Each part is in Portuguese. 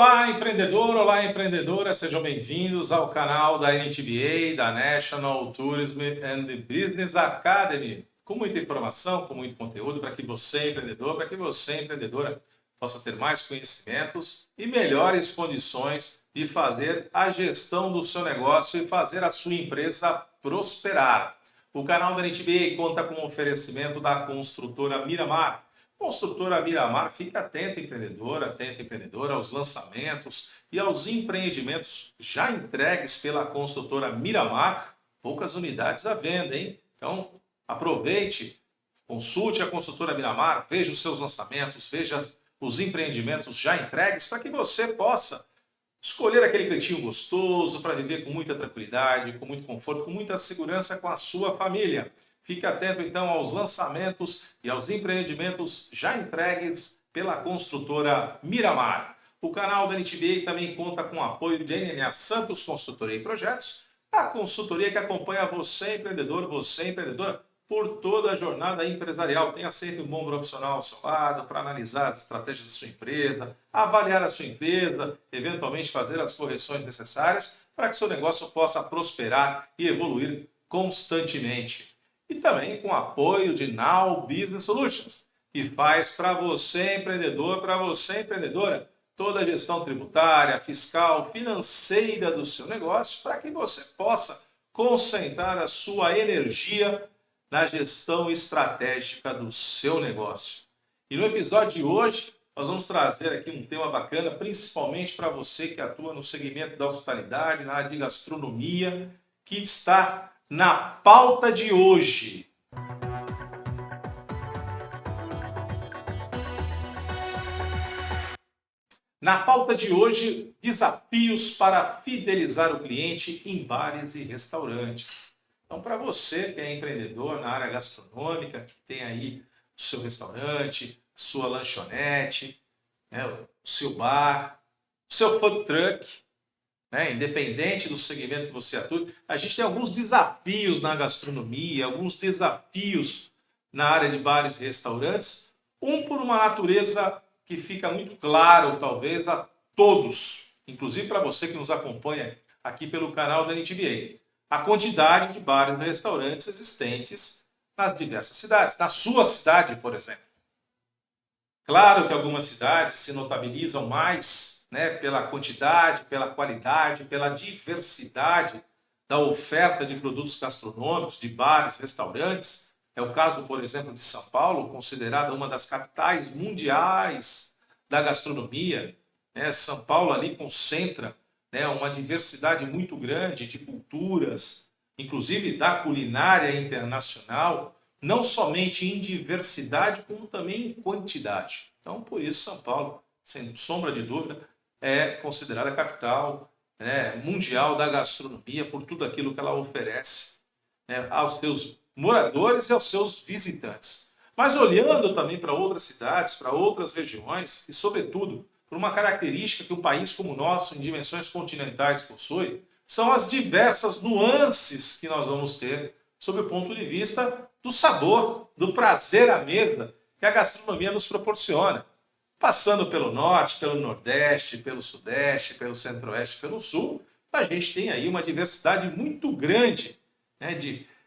Olá, empreendedor, olá, empreendedora, sejam bem-vindos ao canal da NTBA, da National Tourism and Business Academy, com muita informação, com muito conteúdo para que você, empreendedor, para que você, empreendedora, possa ter mais conhecimentos e melhores condições de fazer a gestão do seu negócio e fazer a sua empresa prosperar. O canal da NTBA conta com o oferecimento da construtora Miramar. Construtora Miramar, fique atento, empreendedora, aos lançamentos e aos empreendimentos já entregues pela construtora Miramar. Poucas unidades à venda, hein? Então, aproveite, consulte a construtora Miramar, veja os seus lançamentos, veja os empreendimentos já entregues para que você possa escolher aquele cantinho gostoso para viver com muita tranquilidade, com muito conforto, com muita segurança com a sua família. Fique atento então aos lançamentos e aos empreendimentos já entregues pela construtora Miramar. O canal da NTBA também conta com o apoio de NNA Santos Consultoria e Projetos, a consultoria que acompanha você, empreendedor, você, empreendedora, por toda a jornada empresarial. Tenha sempre um bom profissional ao seu lado para analisar as estratégias da sua empresa, avaliar a sua empresa, eventualmente fazer as correções necessárias para que seu negócio possa prosperar e evoluir constantemente. E também com o apoio de Now Business Solutions, que faz para você, empreendedor, para você, empreendedora, toda a gestão tributária, fiscal, financeira do seu negócio, para que você possa concentrar a sua energia na gestão estratégica do seu negócio. E no episódio de hoje, nós vamos trazer aqui um tema bacana, principalmente para você que atua no segmento da hospitalidade, na área de gastronomia, que está na pauta de hoje. Na pauta de hoje, desafios para fidelizar o cliente em bares e restaurantes. Então, para você que é empreendedor na área gastronômica, que tem aí o seu restaurante, sua lanchonete, né, o seu bar, o seu food truck, independente do segmento que você atua, a gente tem alguns desafios na gastronomia, alguns desafios na área de bares e restaurantes, por uma natureza que fica muito claro, talvez, a todos, inclusive para você que nos acompanha aqui pelo canal da NTBA, a quantidade de bares e restaurantes existentes nas diversas cidades, na sua cidade, por exemplo. Claro que algumas cidades se notabilizam mais pela quantidade, pela qualidade, pela diversidade da oferta de produtos gastronômicos, de bares, restaurantes. É o caso, por exemplo, de São Paulo, considerada uma das capitais mundiais da gastronomia. São Paulo ali concentra uma diversidade muito grande de culturas, inclusive da culinária internacional, não somente em diversidade, como também em quantidade. Então, por isso, São Paulo, sem sombra de dúvida, é considerada a capital mundial da gastronomia por tudo aquilo que ela oferece aos seus moradores e aos seus visitantes. Mas olhando também para outras cidades, para outras regiões e, sobretudo, por uma característica que um país como o nosso, em dimensões continentais, possui, são as diversas nuances que nós vamos ter sob o ponto de vista do sabor, do prazer à mesa que a gastronomia nos proporciona. Passando pelo norte, pelo nordeste, pelo sudeste, pelo centro-oeste, pelo sul, a gente tem aí uma diversidade muito grande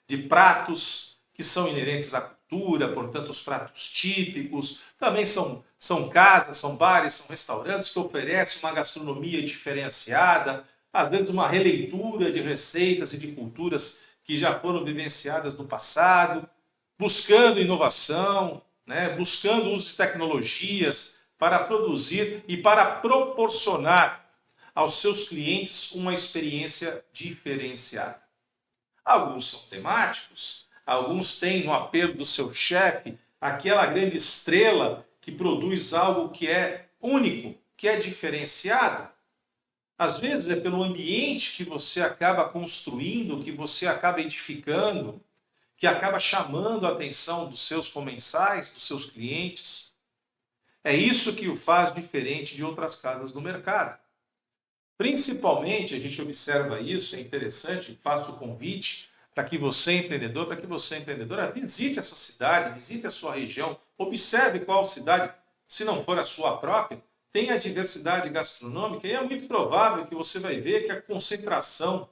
de pratos que são inerentes à cultura, portanto, os pratos típicos. Também são casas, são bares, são restaurantes que oferecem uma gastronomia diferenciada, às vezes uma releitura de receitas e de culturas que já foram vivenciadas no passado, buscando inovação, buscando o uso de tecnologias para produzir e para proporcionar aos seus clientes uma experiência diferenciada. Alguns são temáticos, alguns têm no apelo do seu chefe aquela grande estrela que produz algo que é único, que é diferenciado. Às vezes é pelo ambiente que você acaba construindo, que você acaba edificando, que acaba chamando a atenção dos seus comensais, dos seus clientes. É isso que o faz diferente de outras casas do mercado. Principalmente, a gente observa isso, é interessante, faço o convite para que você, empreendedor, para que você, empreendedora, visite a sua cidade, visite a sua região, observe qual cidade, se não for a sua própria, tem a diversidade gastronômica, e é muito provável que você vai ver que a concentração,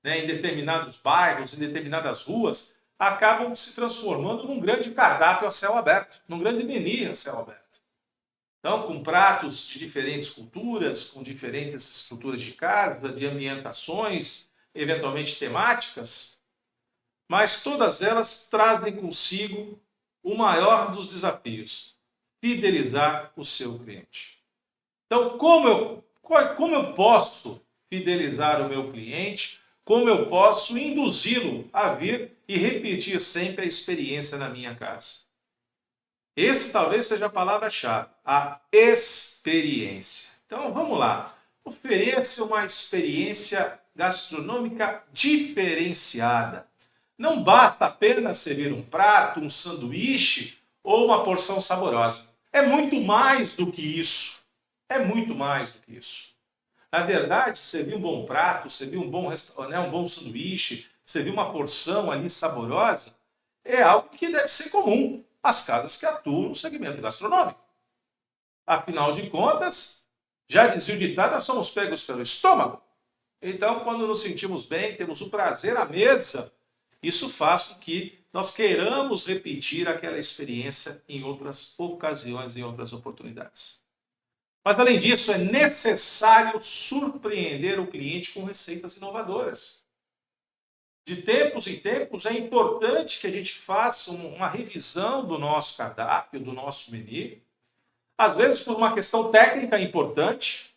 né, em determinados bairros, em determinadas ruas, acabam se transformando num grande cardápio a céu aberto, num grande menu a céu aberto. Então, com pratos de diferentes culturas, com diferentes estruturas de casa, de ambientações, eventualmente temáticas, mas todas elas trazem consigo o maior dos desafios: fidelizar o seu cliente. Então, como eu posso fidelizar o meu cliente? Como eu posso induzi-lo a vir e repetir sempre a experiência na minha casa? Esse talvez seja a palavra-chave, a experiência. Então, vamos lá. Ofereça uma experiência gastronômica diferenciada. Não basta apenas servir um prato, um sanduíche ou uma porção saborosa. É muito mais do que isso. É muito mais do que isso. Na verdade, servir um bom prato, servir um bom sanduíche, servir uma porção ali saborosa, é algo que deve ser comum às casas que atuam no segmento gastronômico. Afinal de contas, já dizia o ditado, nós somos pegos pelo estômago. Então, quando nos sentimos bem, temos o prazer à mesa, isso faz com que nós queiramos repetir aquela experiência em outras ocasiões, em outras oportunidades. Mas, além disso, é necessário surpreender o cliente com receitas inovadoras. De tempos em tempos, é importante que a gente faça uma revisão do nosso cardápio, do nosso menu. Às vezes, por uma questão técnica importante,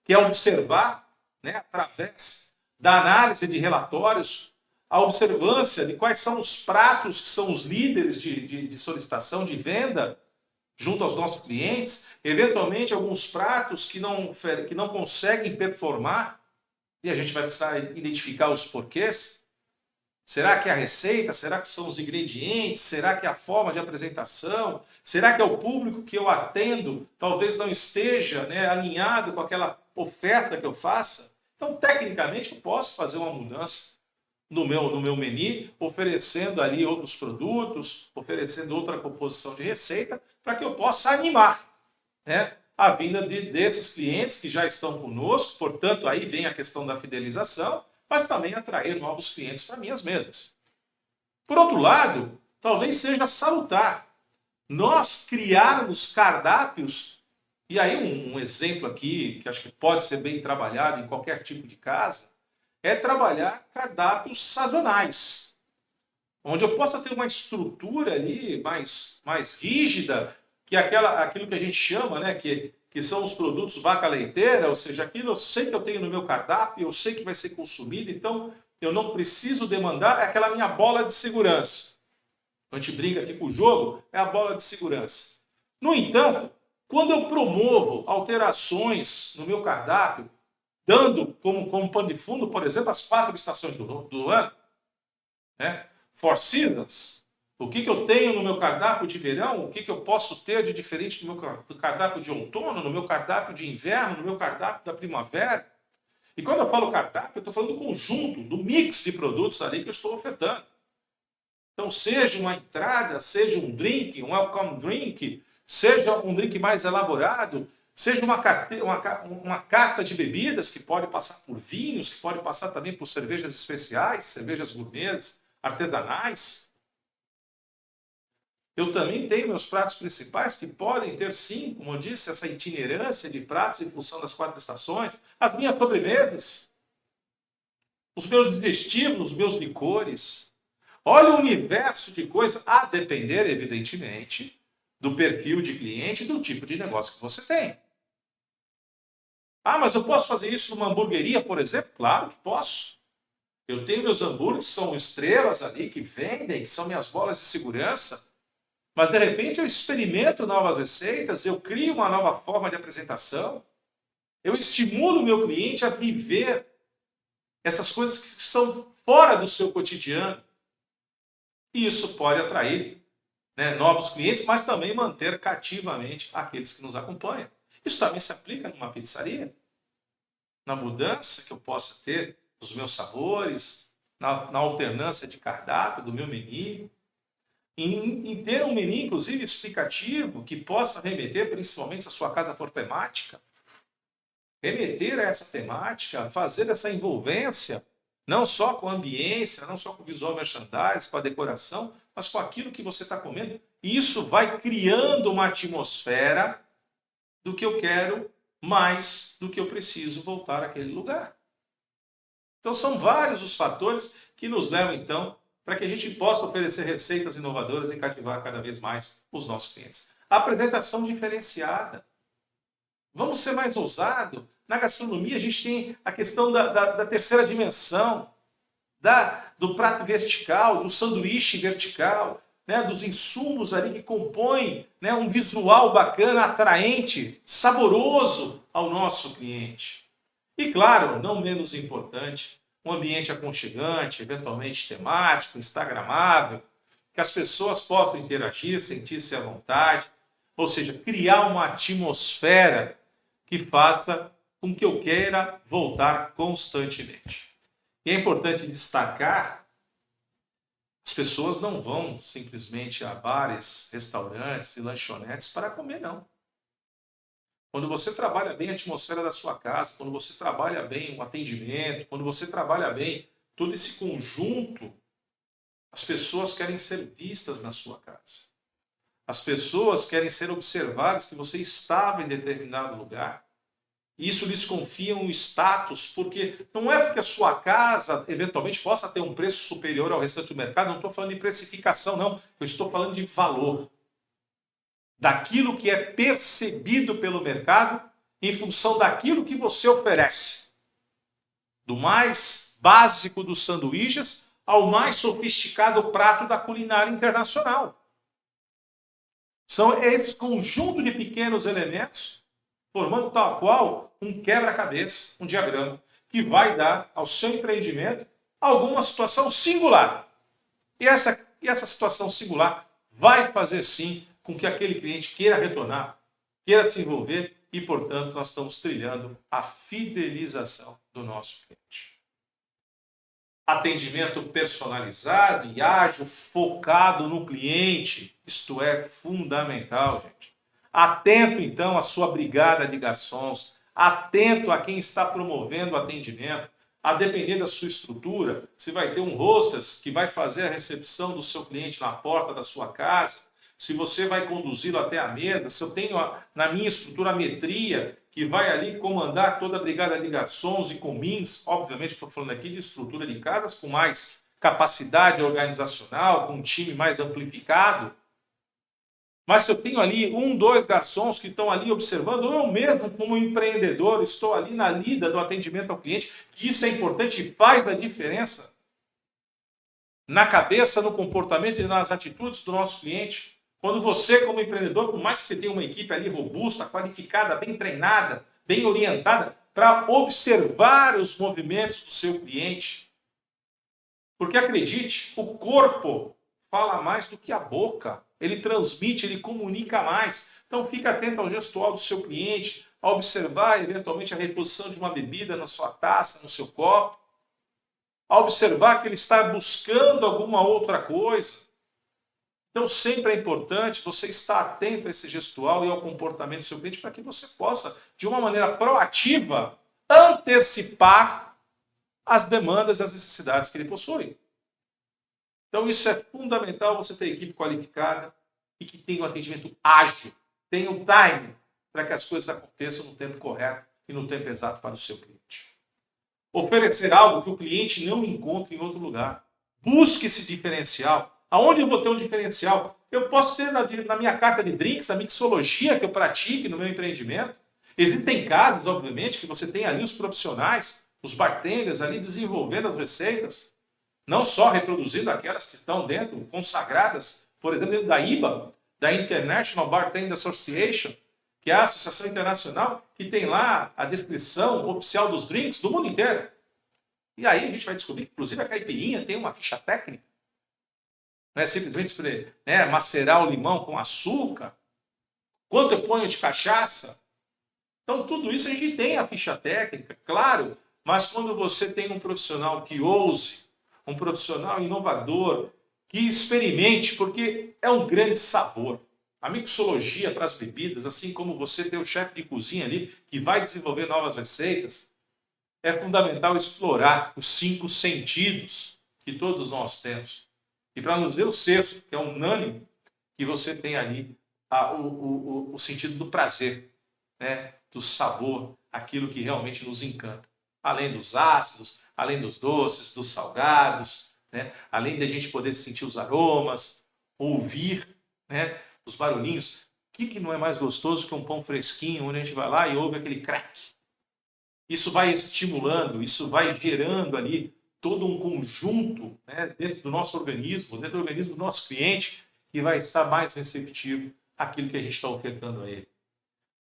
que é observar, né, através da análise de relatórios, a observância de quais são os pratos que são os líderes de solicitação, de venda, junto aos nossos clientes, eventualmente alguns pratos que não conseguem performar, e a gente vai precisar identificar os porquês. Será que é a receita? Será que são os ingredientes? Será que é a forma de apresentação? Será que é o público que eu atendo talvez não esteja, né, alinhado com aquela oferta que eu faça? Então, tecnicamente, eu posso fazer uma mudança no meu menu, oferecendo ali outros produtos, oferecendo outra composição de receita, para que eu possa animar, né, a vinda desses clientes que já estão conosco. Portanto, aí vem a questão da fidelização, mas também atrair novos clientes para minhas mesas. Por outro lado, talvez seja salutar nós criarmos cardápios, e aí um exemplo aqui, que acho que pode ser bem trabalhado em qualquer tipo de casa, é trabalhar cardápios sazonais, onde eu possa ter uma estrutura ali mais rígida, que aquilo que a gente chama, né, que são os produtos vaca leiteira, ou seja, aquilo eu sei que eu tenho no meu cardápio, eu sei que vai ser consumido, então eu não preciso demandar, é aquela minha bola de segurança. A gente brinca aqui com o jogo, é a bola de segurança. No entanto, quando eu promovo alterações no meu cardápio, dando como pano de fundo, por exemplo, as 4 estações do ano, né? 4 Seasons. O que eu tenho no meu cardápio de verão, o que eu posso ter de diferente no meu cardápio de outono, no meu cardápio de inverno, no meu cardápio da primavera. E quando eu falo cardápio, eu estou falando do conjunto, do mix de produtos ali que eu estou ofertando. Então, seja uma entrada, seja um drink, um welcome drink, seja um drink mais elaborado, seja uma carta de bebidas que pode passar por vinhos, que pode passar também por cervejas especiais, cervejas gourmets, artesanais. Eu também tenho meus pratos principais que podem ter, sim, como eu disse, essa itinerância de pratos em função das 4 estações. As minhas sobremesas, os meus digestivos, os meus licores. Olha o universo de coisas, a depender, evidentemente, do perfil de cliente e do tipo de negócio que você tem. Ah, mas eu posso fazer isso numa hamburgueria, por exemplo? Claro que posso. Eu tenho meus hambúrgueres, que são estrelas ali, que vendem, que são minhas bolas de segurança. Mas, de repente, eu experimento novas receitas, eu crio uma nova forma de apresentação, eu estimulo o meu cliente a viver essas coisas que são fora do seu cotidiano. E isso pode atrair, né, novos clientes, mas também manter cativamente aqueles que nos acompanham. Isso também se aplica numa pizzaria, na mudança que eu possa ter dos meus sabores, na alternância de cardápio, do meu menu. em ter um menu, inclusive, explicativo, que possa remeter, principalmente se a sua casa for temática, remeter a essa temática, fazer essa envolvência, não só com a ambiência, não só com o visual merchandising, com a decoração, mas com aquilo que você está comendo. Isso vai criando uma atmosfera do que eu quero mais do que eu preciso voltar àquele lugar. Então são vários os fatores que nos levam, então, para que a gente possa oferecer receitas inovadoras e cativar cada vez mais os nossos clientes. A apresentação diferenciada. Vamos ser mais ousados. Na gastronomia a gente tem a questão da terceira dimensão, do prato vertical, do sanduíche vertical, né, dos insumos ali que compõem, né, um visual bacana, atraente, saboroso ao nosso cliente. E claro, não menos importante, um ambiente aconchegante, eventualmente temático, instagramável, que as pessoas possam interagir, sentir-se à vontade, ou seja, criar uma atmosfera que faça com que eu queira voltar constantemente. E é importante destacar, as pessoas não vão simplesmente a bares, restaurantes e lanchonetes para comer, não. Quando você trabalha bem a atmosfera da sua casa, quando você trabalha bem o atendimento, quando você trabalha bem todo esse conjunto, as pessoas querem ser vistas na sua casa. As pessoas querem ser observadas que você estava em determinado lugar. Isso lhes confia um status, porque não é porque a sua casa eventualmente possa ter um preço superior ao restante do mercado, não estou falando de precificação, não. Eu estou falando de valor. Daquilo que é percebido pelo mercado em função daquilo que você oferece. Do mais básico dos sanduíches ao mais sofisticado prato da culinária internacional. São esse conjunto de pequenos elementos formando tal qual um quebra-cabeça, um diagrama, que vai dar ao seu empreendimento alguma situação singular. E essa situação singular vai fazer sim com que aquele cliente queira retornar, queira se envolver e, portanto, nós estamos trilhando a fidelização do nosso cliente. Atendimento personalizado e ágil, focado no cliente, isto é fundamental, gente. Atento, então, à sua brigada de garçons, atento a quem está promovendo o atendimento, a depender da sua estrutura, se vai ter um hostess que vai fazer a recepção do seu cliente na porta da sua casa, se você vai conduzi-lo até a mesa, se eu tenho na minha estrutura a metria que vai ali comandar toda a brigada de garçons e comins, obviamente estou falando aqui de estrutura de casas com mais capacidade organizacional, com um time mais amplificado. Mas se eu tenho ali 1, 2 garçons que estão ali observando, ou eu mesmo como empreendedor estou ali na lida do atendimento ao cliente, que isso é importante e faz a diferença na cabeça, no comportamento e nas atitudes do nosso cliente. Quando você, como empreendedor, por mais que você tenha uma equipe ali robusta, qualificada, bem treinada, bem orientada, para observar os movimentos do seu cliente. Porque acredite, o corpo fala mais do que a boca. Ele transmite, ele comunica mais. Então fique atento ao gestual do seu cliente, a observar eventualmente a reposição de uma bebida na sua taça, no seu copo, a observar que ele está buscando alguma outra coisa. Então sempre é importante você estar atento a esse gestual e ao comportamento do seu cliente para que você possa, de uma maneira proativa, antecipar as demandas e as necessidades que ele possui. Então isso é fundamental, você ter equipe qualificada e que tenha um atendimento ágil, tenha um time para que as coisas aconteçam no tempo correto e no tempo exato para o seu cliente. Oferecer algo que o cliente não encontra em outro lugar. Busque esse diferencial. Aonde eu vou ter um diferencial? Eu posso ter na minha carta de drinks, na mixologia que eu pratique no meu empreendimento. Existem casas, obviamente, que você tem ali os profissionais, os bartenders ali desenvolvendo as receitas. Não só reproduzindo aquelas que estão dentro, consagradas, por exemplo, dentro da IBA, da International Bartender Association, que é a Associação Internacional, que tem lá a descrição oficial dos drinks do mundo inteiro. E aí a gente vai descobrir que, inclusive, a caipirinha tem uma ficha técnica. Não é simplesmente macerar o limão com açúcar. Quanto eu ponho de cachaça? Então, tudo isso a gente tem a ficha técnica, claro, mas quando você tem um profissional que ouse, um profissional inovador, que experimente, porque é um grande sabor. A mixologia para as bebidas, assim como você tem o chefe de cozinha ali que vai desenvolver novas receitas, é fundamental explorar os 5 sentidos que todos nós temos. E para não dizer o sexto, que é unânime, que você tem ali o sentido do prazer, né? Do sabor, aquilo que realmente nos encanta. Além dos ácidos, além dos doces, dos salgados, né? Além de a gente poder sentir os aromas, ouvir, né? Os barulhinhos. O que não é mais gostoso que um pão fresquinho, onde a gente vai lá e ouve aquele crack? Isso vai estimulando, isso vai gerando ali todo um conjunto, né, dentro do nosso organismo, dentro do organismo do nosso cliente, que vai estar mais receptivo àquilo que a gente está ofertando a ele.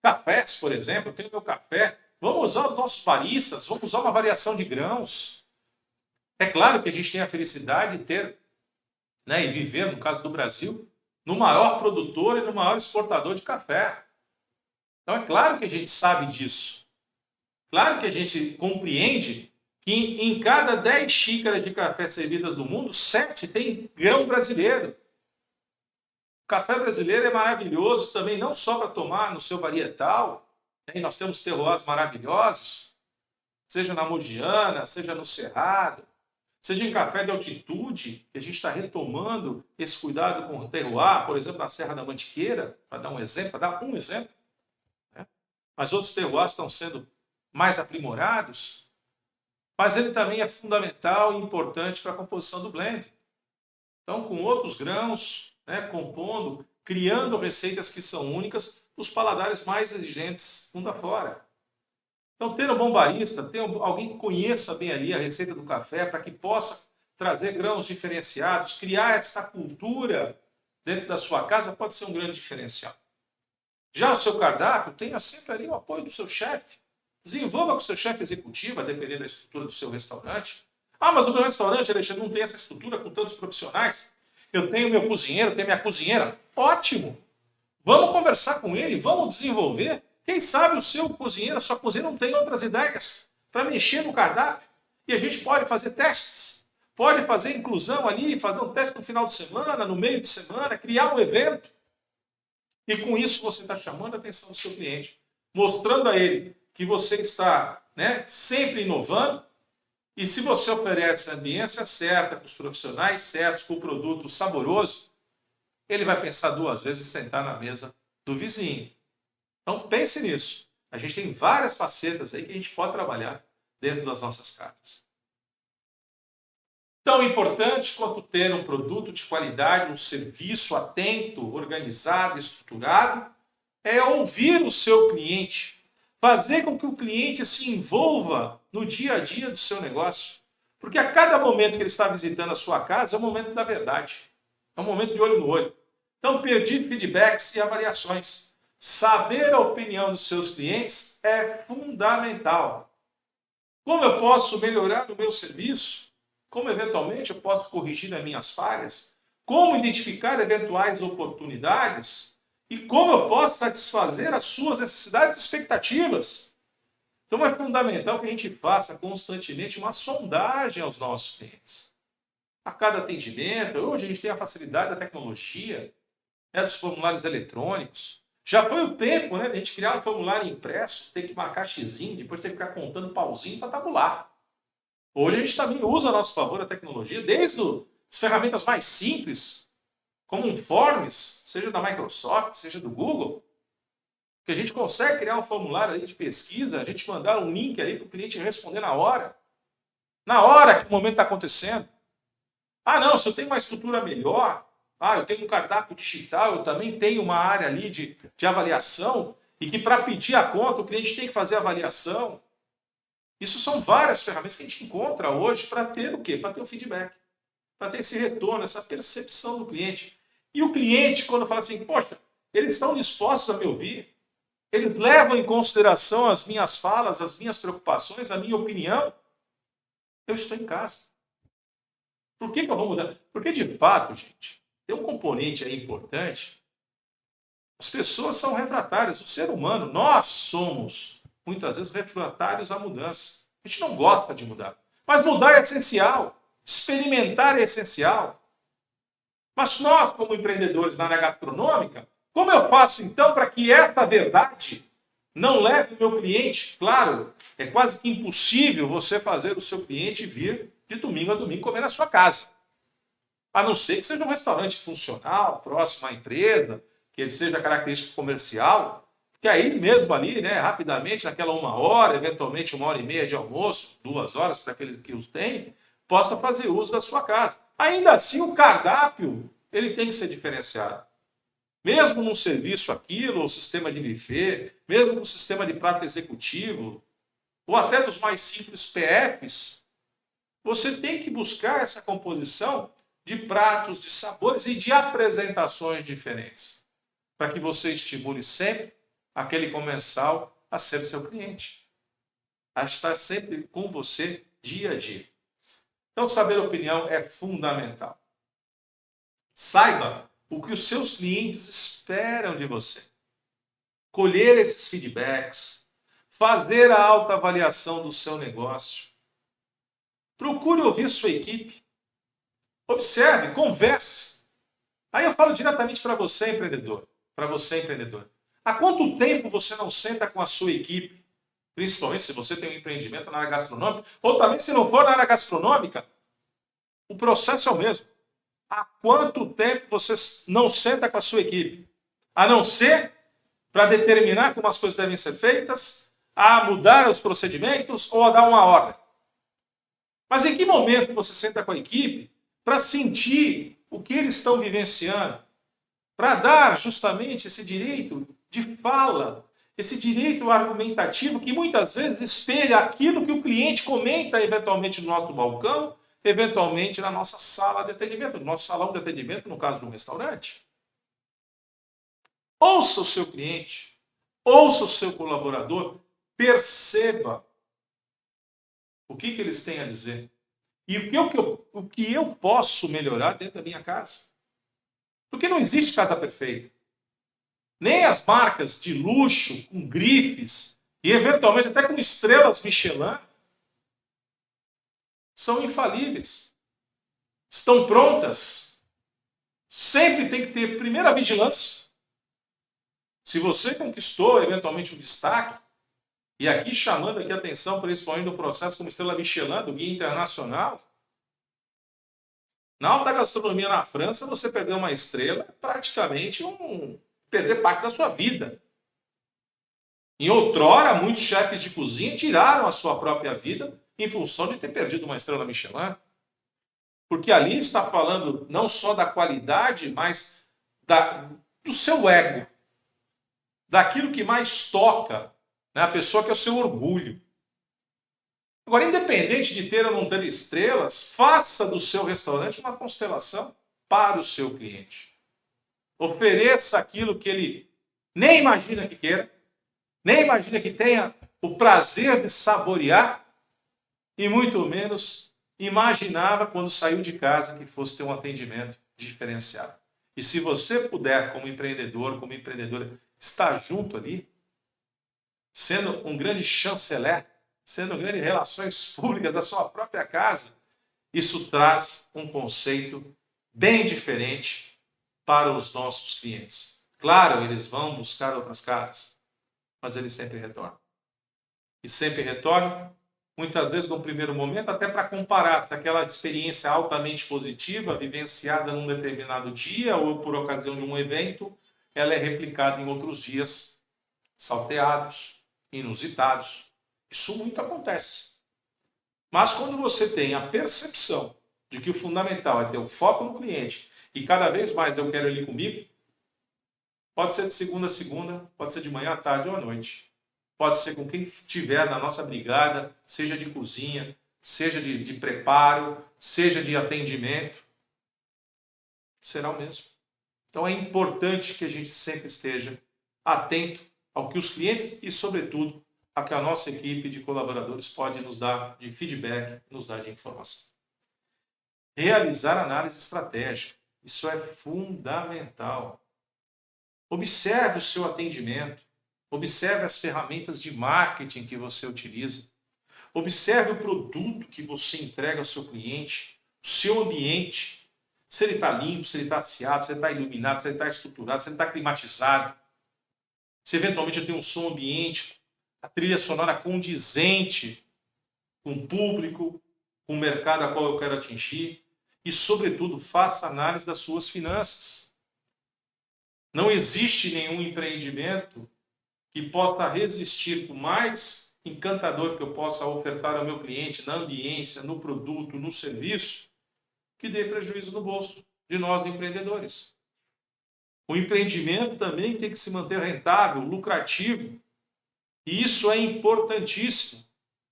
Cafés, por exemplo, eu tenho meu café, vamos usar os nossos baristas, vamos usar uma variação de grãos. É claro que a gente tem a felicidade de ter, né, e viver, no caso do Brasil, no maior produtor e no maior exportador de café. Então é claro que a gente sabe disso. Claro que a gente compreende que em cada 10 xícaras de café servidas no mundo, 7 tem grão brasileiro. O café brasileiro é maravilhoso também, não só para tomar no seu varietal, né? Nós temos terroirs maravilhosos, seja na Mogiana, seja no Cerrado, seja em café de altitude, que a gente está retomando esse cuidado com o terroir, por exemplo, na Serra da Mantiqueira, para dar um exemplo, né? Mas outros terroirs estão sendo mais aprimorados, mas ele também é fundamental e importante para a composição do blend. Então, com outros grãos, né, compondo, criando receitas que são únicas, os paladares mais exigentes mundo afora. Então, ter um bom barista, ter alguém que conheça bem ali a receita do café, para que possa trazer grãos diferenciados, criar essa cultura dentro da sua casa, pode ser um grande diferencial. Já o seu cardápio, tenha sempre ali o apoio do seu chefe. Desenvolva com o seu chefe executivo, a depender da estrutura do seu restaurante. Ah, mas o meu restaurante, Alexandre, não tem essa estrutura com tantos profissionais. Eu tenho meu cozinheiro, tenho minha cozinheira. Ótimo! Vamos conversar com ele, vamos desenvolver. Quem sabe o seu cozinheiro, a sua cozinheira não tem outras ideias para mexer no cardápio. E a gente pode fazer testes. Pode fazer inclusão ali, fazer um teste no final de semana, no meio de semana, criar um evento. E com isso você está chamando a atenção do seu cliente, mostrando a ele que você está, né, sempre inovando, e se você oferece a ambiência certa, com os profissionais certos, com o produto saboroso, ele vai pensar 2 vezes em sentar na mesa do vizinho. Então pense nisso. A gente tem várias facetas aí que a gente pode trabalhar dentro das nossas casas. Tão importante quanto ter um produto de qualidade, um serviço atento, organizado, estruturado, é ouvir o seu cliente. Fazer com que o cliente se envolva no dia a dia do seu negócio. Porque a cada momento que ele está visitando a sua casa é o momento da verdade. É um momento de olho no olho. Então, pedir feedbacks e avaliações. Saber a opinião dos seus clientes é fundamental. Como eu posso melhorar o meu serviço? Como, eventualmente, eu posso corrigir as minhas falhas? Como identificar eventuais oportunidades? E como eu posso satisfazer as suas necessidades e expectativas? Então é fundamental que a gente faça constantemente uma sondagem aos nossos clientes. A cada atendimento, hoje a gente tem a facilidade da tecnologia, né, dos formulários eletrônicos. Já foi o tempo, né, de a gente criar um formulário impresso, ter que marcar xizinho, depois ter que ficar contando pauzinho para tabular. Hoje a gente também usa a nosso favor a tecnologia, desde as ferramentas mais simples, como um Forms, seja da Microsoft, seja do Google, que a gente consegue criar um formulário ali de pesquisa, a gente mandar um link ali para o cliente responder na hora que o momento está acontecendo. Ah, não, se eu tenho uma estrutura melhor, eu tenho um cardápio digital, eu também tenho uma área ali de avaliação, e que para pedir a conta o cliente tem que fazer a avaliação. Isso são várias ferramentas que a gente encontra hoje para ter o quê? Para ter o feedback, para ter esse retorno, essa percepção do cliente. E o cliente, quando fala assim, poxa, eles estão dispostos a me ouvir, eles levam em consideração as minhas falas, as minhas preocupações, a minha opinião, eu estou em casa. Por que eu vou mudar? Porque, de fato, gente, tem um componente aí importante. As pessoas são refratárias. O ser humano, nós somos, muitas vezes, refratários à mudança. A gente não gosta de mudar. Mas mudar é essencial. Experimentar é essencial. Mas nós, como empreendedores na área gastronômica, como eu faço então para que essa verdade não leve o meu cliente? Claro, é quase que impossível você fazer o seu cliente vir de domingo a domingo comer na sua casa. A não ser que seja um restaurante funcional, próximo à empresa, que ele seja característica comercial, que aí mesmo ali, né, rapidamente, naquela 1 hora, eventualmente 1 hora e meia de almoço, 2 horas para aqueles que os têm, possa fazer uso da sua casa. Ainda assim, o cardápio ele tem que ser diferenciado. Mesmo num serviço aquilo, ou sistema de buffet, mesmo no sistema de prato executivo, ou até dos mais simples PFs, você tem que buscar essa composição de pratos, de sabores e de apresentações diferentes, para que você estimule sempre aquele comensal a ser seu cliente, a estar sempre com você dia a dia. Então, saber a opinião é fundamental. Saiba o que os seus clientes esperam de você. Colher esses feedbacks, fazer a autoavaliação do seu negócio. Procure ouvir sua equipe. Observe, converse. Aí eu falo diretamente para você, empreendedor. Para você, empreendedor. Há quanto tempo você não senta com a sua equipe? Principalmente se você tem um empreendimento na área gastronômica, ou também se não for na área gastronômica, o processo é o mesmo. Há quanto tempo você não senta com a sua equipe? A não ser para determinar como as coisas devem ser feitas, a mudar os procedimentos ou a dar uma ordem. Mas em que momento você senta com a equipe para sentir o que eles estão vivenciando? Para dar justamente esse direito de fala, esse direito argumentativo que muitas vezes espelha aquilo que o cliente comenta eventualmente no nosso balcão, eventualmente na nossa sala de atendimento, no nosso salão de atendimento, no caso de um restaurante. Ouça o seu cliente, ouça o seu colaborador, perceba o que eles têm a dizer e o que eu posso melhorar dentro da minha casa. Porque não existe casa perfeita. Nem as marcas de luxo, com grifes e eventualmente até com estrelas Michelin, são infalíveis. Estão prontas. Sempre tem que ter primeira vigilância. Se você conquistou eventualmente um destaque, e aqui chamando aqui a atenção principalmente do processo como estrela Michelin, do Guia Internacional, na alta gastronomia na França, você perder uma estrela é praticamente perder parte da sua vida. Em outrora, muitos chefes de cozinha tiraram a sua própria vida em função de ter perdido uma estrela Michelin. Porque ali está falando não só da qualidade, mas do seu ego. Daquilo que mais toca, né? A pessoa que é o seu orgulho. Agora, independente de ter ou não ter estrelas, faça do seu restaurante uma constelação para o seu cliente. Ofereça aquilo que ele nem imagina que queira, nem imagina que tenha o prazer de saborear e muito menos imaginava quando saiu de casa que fosse ter um atendimento diferenciado. E se você puder, como empreendedor, como empreendedora, estar junto ali, sendo um grande chanceler, sendo um grande relações públicas da sua própria casa, isso traz um conceito bem diferente para os nossos clientes. Claro, eles vão buscar outras casas, mas eles sempre retornam. E sempre retornam, muitas vezes num primeiro momento, até para comparar se aquela experiência altamente positiva, vivenciada num determinado dia ou por ocasião de um evento, ela é replicada em outros dias, salteados, inusitados. Isso muito acontece. Mas quando você tem a percepção de que o fundamental é ter o foco no cliente e cada vez mais eu quero ele comigo, pode ser de segunda a segunda, pode ser de manhã à tarde ou à noite. Pode ser com quem estiver na nossa brigada, seja de cozinha, seja de preparo, seja de atendimento. Será o mesmo. Então é importante que a gente sempre esteja atento ao que os clientes e, sobretudo, a que a nossa equipe de colaboradores pode nos dar de feedback, nos dar de informação. Realizar análise estratégica. Isso é fundamental. Observe o seu atendimento. Observe as ferramentas de marketing que você utiliza. Observe o produto que você entrega ao seu cliente, o seu ambiente. Se ele está limpo, se ele está aseado, se ele está iluminado, se ele está estruturado, se ele está climatizado. Se eventualmente eu tenho um som ambiente, a trilha sonora condizente com o público, com o mercado a qual eu quero atingir. E, sobretudo, faça análise das suas finanças. Não existe nenhum empreendimento que possa resistir, por mais encantador que eu possa ofertar ao meu cliente na ambiência, no produto, no serviço, que dê prejuízo no bolso de nós empreendedores. O empreendimento também tem que se manter rentável, lucrativo. E isso é importantíssimo,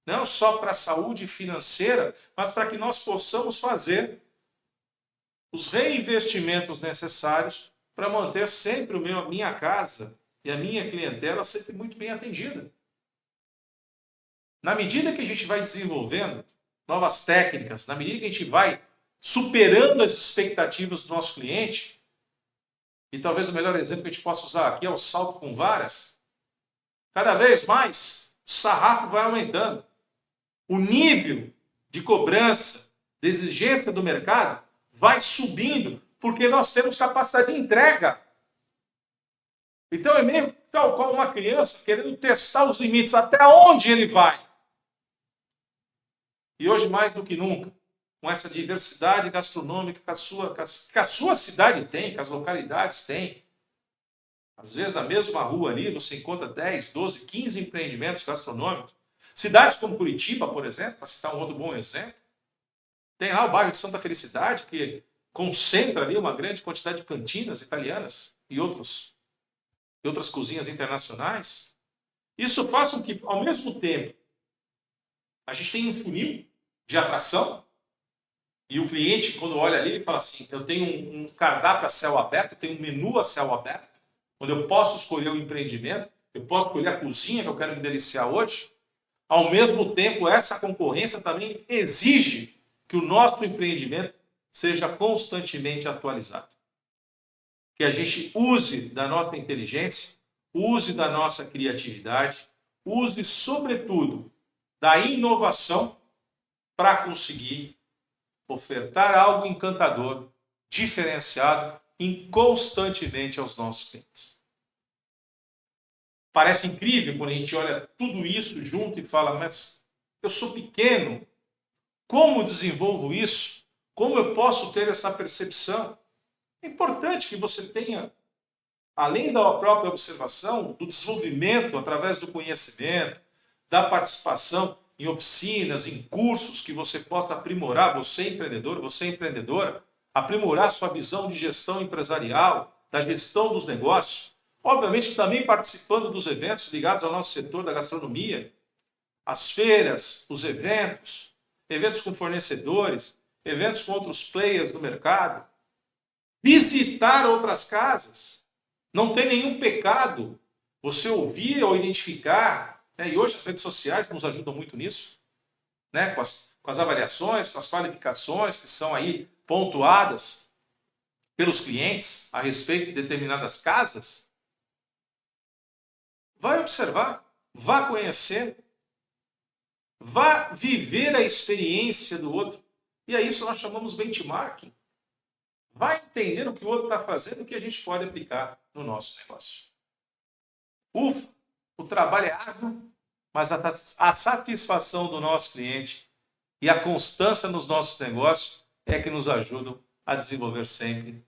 não só para a saúde financeira, mas para que nós possamos fazer os reinvestimentos necessários para manter sempre a minha casa e a minha clientela sempre muito bem atendida. Na medida que a gente vai desenvolvendo novas técnicas, na medida que a gente vai superando as expectativas do nosso cliente, e talvez o melhor exemplo que a gente possa usar aqui é o salto com varas, cada vez mais o sarrafo vai aumentando. O nível de cobrança, de exigência do mercado vai subindo, porque nós temos capacidade de entrega. Então é meio tal qual uma criança querendo testar os limites, até onde ele vai. E hoje, mais do que nunca, com essa diversidade gastronômica que a sua cidade tem, que as localidades têm, às vezes na mesma rua ali você encontra 10, 12, 15 empreendimentos gastronômicos. Cidades como Curitiba, por exemplo, para citar um outro bom exemplo, tem lá o bairro de Santa Felicidade, que concentra ali uma grande quantidade de cantinas italianas e outras cozinhas internacionais. Isso faz com que, ao mesmo tempo, a gente tenha um funil de atração, e o cliente, quando olha ali, ele fala assim, eu tenho um cardápio a céu aberto, eu tenho um menu a céu aberto, onde eu posso escolher o empreendimento, eu posso escolher a cozinha que eu quero me deliciar hoje. Ao mesmo tempo, essa concorrência também exige que o nosso empreendimento seja constantemente atualizado. Que a gente use da nossa inteligência, use da nossa criatividade, use, sobretudo, da inovação para conseguir ofertar algo encantador, diferenciado e constantemente aos nossos clientes. Parece incrível quando a gente olha tudo isso junto e fala, mas eu sou pequeno, como desenvolvo isso? Como eu posso ter essa percepção? É importante que você tenha, além da própria observação, do desenvolvimento através do conhecimento, da participação em oficinas, em cursos, que você possa aprimorar, você empreendedor, você empreendedora, aprimorar sua visão de gestão empresarial, da gestão dos negócios, obviamente também participando dos eventos ligados ao nosso setor da gastronomia, as feiras, os eventos com fornecedores, eventos com outros players do mercado, visitar outras casas. Não tem nenhum pecado você ouvir ou identificar, e hoje as redes sociais nos ajudam muito nisso, com as avaliações, com as qualificações que são aí pontuadas pelos clientes a respeito de determinadas casas. Vai observar, vá conhecer, vá viver a experiência do outro. E a isso nós chamamos benchmarking. Vai entender o que o outro está fazendo e o que a gente pode aplicar no nosso negócio. Ufa, o trabalho é árduo, mas a satisfação do nosso cliente e a constância nos nossos negócios é que nos ajudam a desenvolver sempre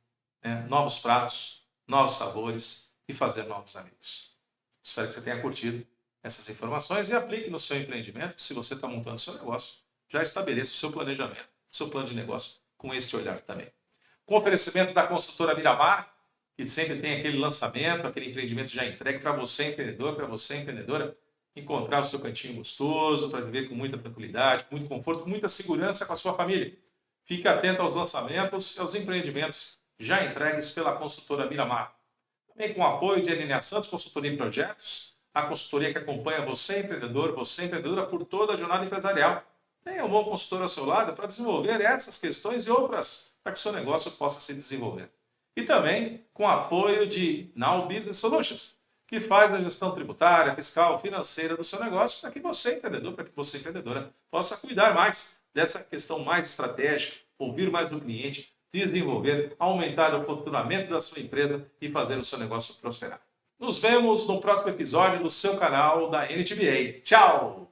novos pratos, novos sabores e fazer novos amigos. Espero que você tenha curtido essas informações e aplique no seu empreendimento. Se você está montando o seu negócio, já estabeleça o seu planejamento, o seu plano de negócio com este olhar também. Com oferecimento da construtora Miramar, que sempre tem aquele lançamento, aquele empreendimento já entregue para você, empreendedor, para você, empreendedora, encontrar o seu cantinho gostoso, para viver com muita tranquilidade, com muito conforto, com muita segurança com a sua família. Fique atento aos lançamentos e aos empreendimentos já entregues pela construtora Miramar. Também com o apoio de Elinea Santos, consultoria em projetos, a consultoria que acompanha você, empreendedor, você, empreendedora, por toda a jornada empresarial. Tenha um bom consultor ao seu lado para desenvolver essas questões e outras para que o seu negócio possa se desenvolver. E também com o apoio de Now Business Solutions, que faz a gestão tributária, fiscal, financeira do seu negócio para que você, empreendedor, para que você, empreendedora, possa cuidar mais dessa questão mais estratégica, ouvir mais do cliente, desenvolver, aumentar o faturamento da sua empresa e fazer o seu negócio prosperar. Nos vemos no próximo episódio do seu canal da NTBA. Tchau!